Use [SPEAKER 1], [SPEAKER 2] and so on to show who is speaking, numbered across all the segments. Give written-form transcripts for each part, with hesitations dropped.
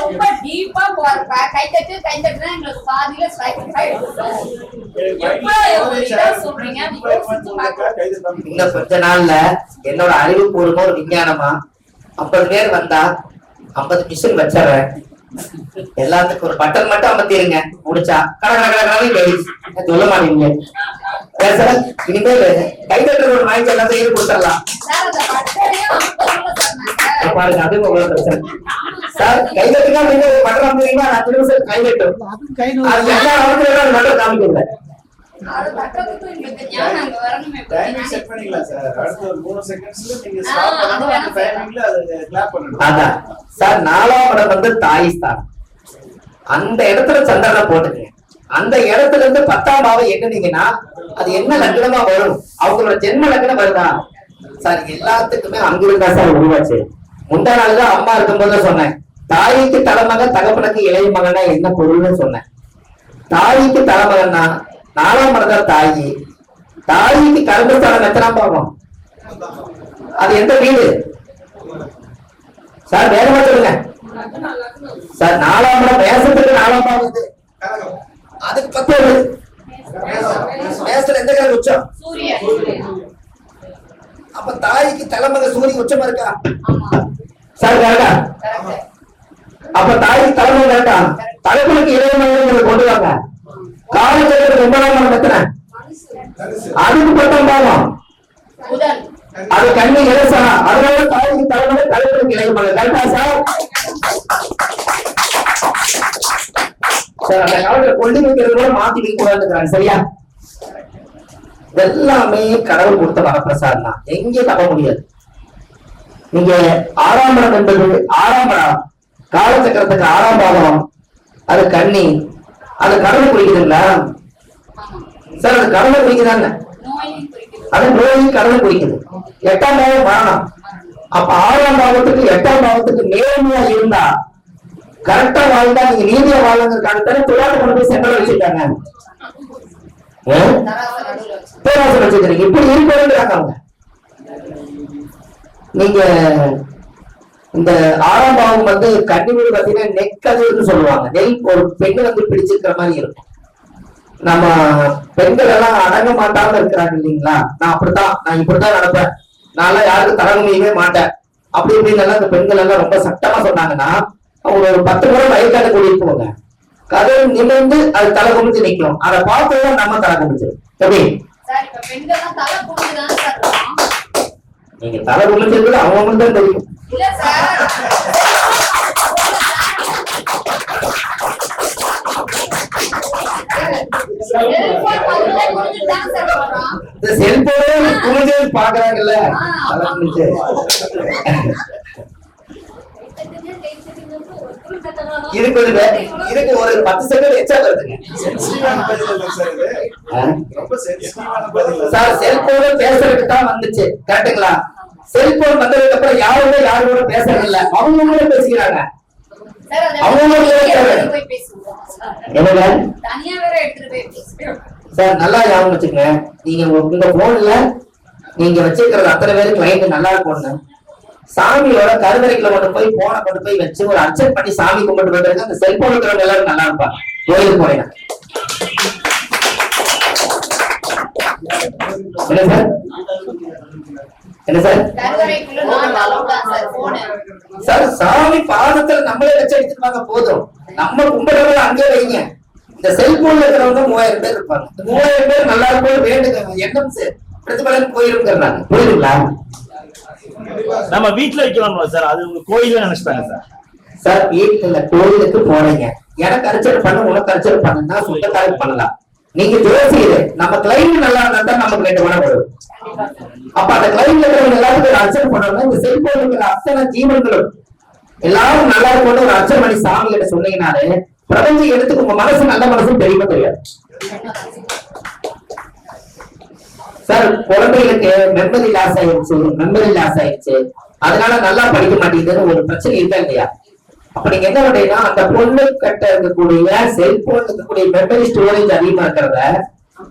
[SPEAKER 1] ரொம்ப டீப்பா போறப்ப கைத்தட்டு கைத்தட்டுனா எங்களுக்கு பாதியில சொல்றீங்க.
[SPEAKER 2] இன்னும் கொஞ்ச நாள்ல என்னோட அறிவுபூர்வமா ஒரு விஞ்ஞானமா 50 பேர் வந்தா 50 மிஷின் வச்சிடறேன். எல்லாத்துக்கும் ஒரு பட்டன் மட்டும் அமர்த்திருங்க, முடிச்சா சொல்ல மாட்டீங்க. இனிமேல் கைதட்டுற ஒரு வாங்கி எல்லாத்தையும் கொடுத்துடலாம் பாருங்க. அது உங்களுக்கு பிரச்சனை சார். கைதட்டுங்க நீங்க பட்டன் அமர்த்தீங்கன்னா 5 நிமிஷம் கைதட்டும். அது எல்லா அவங்களும் மட்டும் காமிக்கல. சார் 4ஆம் இடம் வந்து தாய்ஸ்தான். அந்த இடத்துல சந்திரனை போட்டுங்க. அந்த இடத்துல இருந்து 10ஆம் பாவம் எண்ணுனீங்கன்னா அது என்ன லக்னமா வரும்? அவங்களோட ஜென்ம லக்னம் வருதா சார்? எல்லாத்துக்குமே அங்கிருந்தா சார் உருவாச்சு. முந்தா நாள்தான் அம்மா இருக்கும்போது சொன்னேன், தாய்க்கு தலைமகன் தகப்பனுக்கு இளைய மகனா என்ன பொருள்னு சொன்னேன். தாய்க்கு தலைமகன்னா 4ஆம் இடம் தான் தாயி. தாய்க்கு கர்மஸ்தானம் எத்தனாம் பாவம்? அது எந்த வீடு சார்? வேகமா சொல்லுங்க சார். 4ஆம் இடம் மேசத்துக்கு 4ஆம் பாவம். அதுக்கு 10 மேசத்துல எந்த கிழமை உச்சம்? அப்ப தாய்க்கு தலைமக சூரியன் உச்சமா இருக்கா சார்? கரெக்டா? அப்ப தாய்க்கு தலைமக கரெக்டா? தலைமுறைக்கு இளைய மகன் கொண்டு வாங்க. காலச்சக்கரத்துக்கு 9ஆம் இடம் எத்தனை? அதுக்கு 10ஆம் பாவம். அது கண்ணி இலசா. அதனால தாய்க்கு தலைமுறை தலைமுறைக்கு இளைய மகன். கரெக்டா சார்? சார் அந்த காலத்துல கொண்டு வைக்கிறது கூட மாத்தி வைக்க கூடாதுங்கிறாங்க. சரியா? எல்லாமே கடவுள் கொடுத்த வரப்பிரசாதம் தான், எங்கேயும் தப்ப முடியாது. நீங்க 6ஆம் இடம் என்பது 6ஆம் இடம் காலச்சக்கரத்துக்கு 6ஆம் பாவம். அது கண்ணி. அது கடவுள் குறிக்குதுங்களா சார்? அது கடவுள் குறிக்குதாங்க. அது நோய் கடவுள் குறிக்குது. 8ஆம் பாவம் மரணம். அப்ப 6ஆம் பாவத்துக்கு 8ஆம் பாவத்துக்கு நேர்மையா இருந்தா கரெக்டா வாழ்ந்தா நீங்க நீதியா வாழ்ந்துருக்காங்க. துலாட்டு கொண்டு போய் சென்டர் வச்சிருக்காங்க. பேராசை வச்சிருக்கீங்க. இப்படி இருக்கிறாங்க அவங்க. நீங்க இந்த 6ஆம் பாவம் வந்து கன்னி வீடு பாத்தீங்கன்னா நெக்கதுன்னு சொல்லுவாங்க. நெல் ஒரு பெண்ணு வந்து பிடிச்சிருக்கிற மாதிரி இருக்கும். நம்ம பெண்கள் எல்லாம் அடங்க மாட்டாம இருக்கிறாங்க இல்லைங்களா? நான் இப்படித்தான் நடப்பேன், நான் யாருக்கும் தரங்குமையவே மாட்டேன் அப்படி இப்படின்னு எல்லாம் இந்த பெண்கள் எல்லாம் ரொம்ப சட்டமா சொன்னாங்கன்னா அவங்க ஒரு 10 முறை வயக்காட்டு கூட்டிட்டு போவாங்க. கதை நிமிர்ந்து அது தலை குமிச்சு நிற்கும். அதை பார்த்துதான் நம்ம தலை குமிச்சிடும். எப்படி நீங்க தலை குமிச்சது அவங்களுக்கு தான் தெரியும். செல்போனே குமிஞ்சு பாக்குறாங்கல்ல, தலை குமிச்சு. இதுக்கு ஒரு 10 செகண்ட் எச்சா வருதுங்க சார். செல்போன் பேசுறதுக்கு தான் வந்துச்சு, கரெக்டுங்களா? செல்போன் வந்ததுக்கு அப்புறம் யாருமே யாரோட பேசுறது இல்ல, அவங்க பேசிக்கிறாங்க. சார் நல்லா ஞாபகம் வச்சுங்க. நீங்க உங்க போன்ல நீங்க வச்சிருக்கிறது அத்தனை பேருக்கு கிளைண்ட் நல்லா இருக்கும்னு சாமியோட கருவறைக்குள்ள கொண்டு போய் போனை கொண்டு போய் வச்சு ஒரு அர்ச்சனை பண்ணி சாமி கும்பிட்டு போயிட்டு அந்த செல்போன் இருக்கிறவங்க எல்லாரும் நல்லா இருப்பாங்க. கோயிலுக்கு போனீங்க என்ன சார்? என்ன சார்? சார் சாமி பாதத்துல நம்மளே வச்சு எடுத்துட்டு போதும். நம்ம கும்பிடுறவங்க அங்கே வைங்க. இந்த செல்போன்ல இருக்கிறவங்க 3000 பேர் இருப்பாங்க. 3000 பேர் நல்லா இருக்கும் வேண்டுங்க. எண்ணம் பிரதிபலன் போயிருங்கிறாங்க. புரியுதுங்களா?
[SPEAKER 3] நம்ம வீட்டுல வைக்கலாம் சார், அது உங்க கோயில நினைச்சிட்டாங்க சார்.
[SPEAKER 2] சார் வீட்டுல கோயிலுக்கு போறீங்க, எனக்கு அர்ச்சனை பண்ண உனக்கு அர்ச்சனை பண்ணுன்னா சொந்தக்காரங்க பண்ணலாம். நீங்க ஜோசியர் நம்ம கிளைண்ட் நல்லா இருந்தா தான் நமக்கு 2 மணி வரும். அப்ப அந்த கிளைண்ட்ல இருக்கிறவங்க எல்லாத்துக்கும் அர்ச்சனை பண்ணணும். இந்த செல்போன் இருக்கிற அத்தனை ஜீவன்களும் எல்லாரும் நல்லா இருக்கணும் ஒரு அர்ச்சனை பண்ணி சாமி கிட்ட சொன்னீங்கன்னாலே பிரபஞ்சம் எடுத்துக்கு உங்க மனசு நல்ல மனசும் தெரியுமா தெரியாது சார். குழந்தைகளுக்கு மெமரி லாஸ் ஆயிடுச்சு, அதனால நல்லா படிக்க மாட்டேங்குதுன்னு ஒரு பிரச்சனை இருக்கா இல்லையா? அப்ப நீங்க என்ன பண்றீங்கன்னா அந்த பொண்ணு கிட்ட இருக்கக்கூடிய செல்போன் இருக்கக்கூடிய மெமரி ஸ்டோரேஜ் அதிகமா இருக்கிறத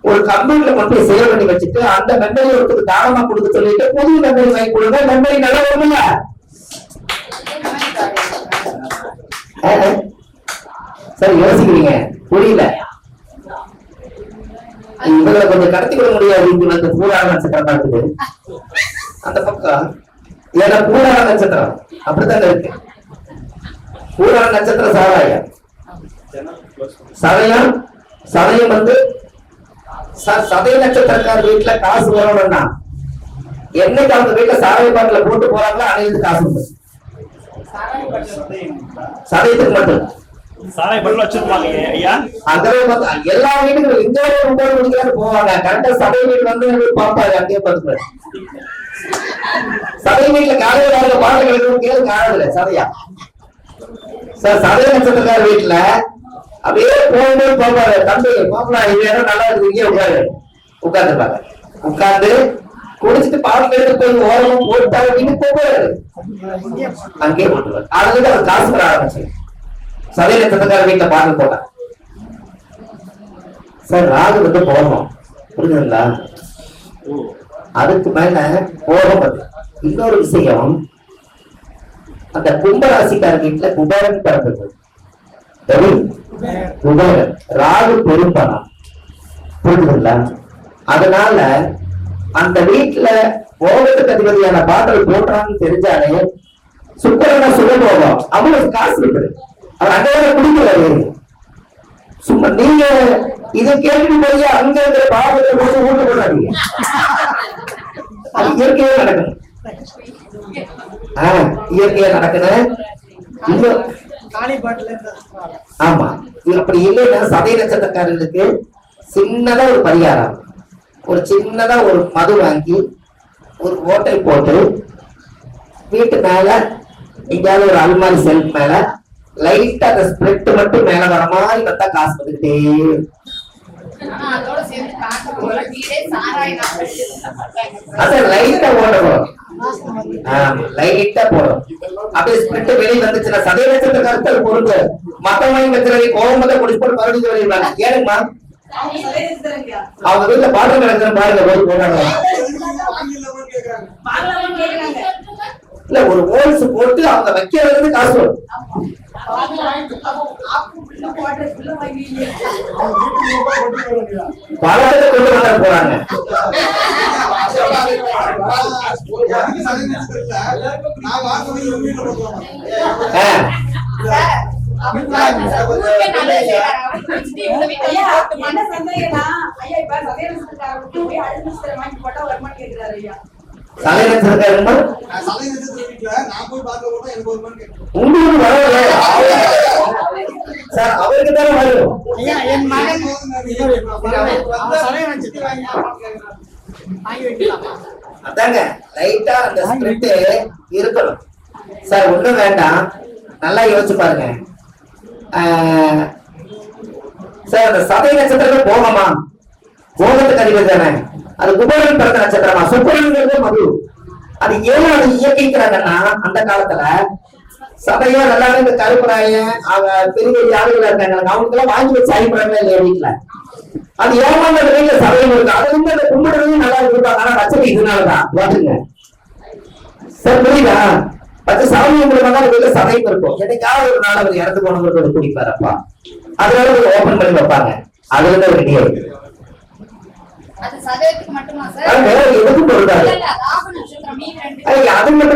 [SPEAKER 2] ஒரு கம்ப்யூட்டர்ல கொண்டு போய் சேவ் பண்ணி வச்சுட்டு அந்த மெமரி ஒருத்தருக்கு தாராளமா கொடுக்க சொல்லிட்டு புது மெமரி வாங்கி கொடுங்க, மெமரி நல்லா வரும்ல. சரி யோசிக்கிறீங்க, புரியல. இவங்களை கொஞ்சம் கடத்தி விட முடியாது. இங்க வந்து பூராட நட்சத்திரம் இருக்குது அந்த பக்கம். ஏன்னா பூராட நட்சத்திரம் அப்படித்தான் இருக்கு. பூராட நட்சத்திரம் சாராயம் சதயம் சதயம் வந்து சதய நட்சத்திரக்கார வீட்டுல காசு வரணும்னா என்னைக்கு அவங்க வீட்டுல சாராய பாட்டில போட்டு போறாங்களோ அனைத்து காசு உண்டு. சதயத்துக்கு மட்டும்
[SPEAKER 3] சாராய பாட்டில் வச்சிருப்பாங்க ஐயா.
[SPEAKER 2] அந்த எல்லா வீட்டுக்கும் இந்த ரூபாய் குடிக்கிறாரு போவாங்க. கரெக்டா சதய வீட்டு வந்து பாப்பாரு அங்கேயே பார்த்துப்பாரு. சதய வீட்டுல காலையில பாட்டு கேள்வி காணதில்ல சதையா சார். சதய நட்சத்திரக்கார வீட்டுல அப்படியே போகும்போது பாப்பாரு, தம்பி மாப்பிளா இது நேரம் நல்லா இருக்கு இங்கே உட்காந்துருப்பாங்க. உட்கார்ந்து குடிச்சிட்டு பாட்டு எடுத்து போய் ஓரமா போட்டாரு வீட்டுக்கு போவாரு, அங்கேயே போட்டுருவாரு. அதுல அவர் காசு பெற ஆரம்பிச்சு சதய நட்சத்திரக்கார வீட்டுல பாட்டு போட்டாங்க சார். ராகு வந்து போகணும், புரியுதுங்களா? அதுக்கு மேல போகம். இன்னொரு விஷயம், அந்த கும்பராசிக்கார வீட்டுல குபேரன் பிறந்தது. குபேரன் ராகு பெரும்பணம், புரியுதுங்களா? அதனால அந்த வீட்டுல போகத்துக்கு அதிபதியான பாடல் போட்டான்னு தெரிஞ்சாலே சுக்கரனா சுகபோகம் அவங்களுக்கு காசு இருக்குது. அவர் அங்கே குடிக்கிறாரு. சும்மா நீங்க இதை கேட்டுட்டு போய் அங்க இருக்கிற பாவத்தை போட்டு ஊட்ட போடாதீங்க. அது இயற்கையா நடக்கணும். இயற்கையா நடக்கணும். ஆமா, அப்படி இல்லைன்னா சதய நட்சத்திரக்காரர்களுக்கு சின்னதா ஒரு பரிகாரம், ஒரு சின்னதா ஒரு மது வாங்கி ஒரு ஓட்டை போட்டு வீட்டு மேல எங்கேயாவது ஒரு அல்மாரி செல்ஃப் மேல லைட்டா அந்த ஸ்பிரிட் மட்டும் மேல வர மாதிரி வந்தா காசு வந்துகிட்டே. அதான் லைட்டா ஓடணும், லைட்டா போடும். அப்படியே ஸ்பிரிட் வெளியே வந்துச்சுன்னா சதய நட்சத்திரக்காரர்கள் பொறுத்து மத்தவங்க வச்சுருக்க கோவம் தான் குடிச்சு போட்டு மறுபடியும் வருவாங்க. ஏனுங்கம்மா அவங்க வீட்டுல பாட்டு நடக்கிற பாருங்க போய் போட்டாங்க. இல்ல ஒரு ஹோல்ஸ் போட்டு அவங்க வைக்கிறது காசு வரும். பழத்தை கொண்டு வர போறாங்க. உங்களுக்கு வரல சார், அவருக்கு தானே வரும். அதாங்க லைட்டா அந்த ஸ்பிரிட் இருக்கணும் சார். ஒண்ணும் வேண்டாம், நல்லா யோசிச்சு பாருங்க சார். அந்த சதய நட்சத்திரத்துல போகமா, போகத்துக்கு அதிபதி தானே, அது குபேரன் பிறந்த நட்சத்திரமா. சுக்கரன்ங்கிறது மது. அது ஏன் அது இயக்கிக்கிறாங்கன்னா அந்த காலத்துல சபையா நல்லாவே இந்த கருப்பராய பெரிய பெரிய ஆளுகள் இருக்காங்க, அவங்களுக்கு எல்லாம் வாங்கி வச்சு அனுப்புறாங்க இல்லையா வீட்டுல. அது ஏமாந்த வீட்டுல சபையும் இருக்கு. அதுல இருந்து அந்த கும்பிடுறதையும் நல்லா இருப்பாங்க. ஆனா பிரச்சனை இதனாலதான் பாத்துங்க சார், புரியுதா? பத்து சாமி மூலமா வீட்டுல சபையும் இருக்கும். என்னைக்காவது ஒரு நாள் அவர் இறந்து போனவங்களுக்கு குடிப்பாரப்பா, அதனால ஓபன் பண்ணி வைப்பாங்க. அதுல இருந்து ஒரு ரெடியா இருக்கு.
[SPEAKER 1] அது சதயத்துக்கு மட்டுமா சார்?
[SPEAKER 2] எதுக்கும் பொருளாது. அது மட்டும்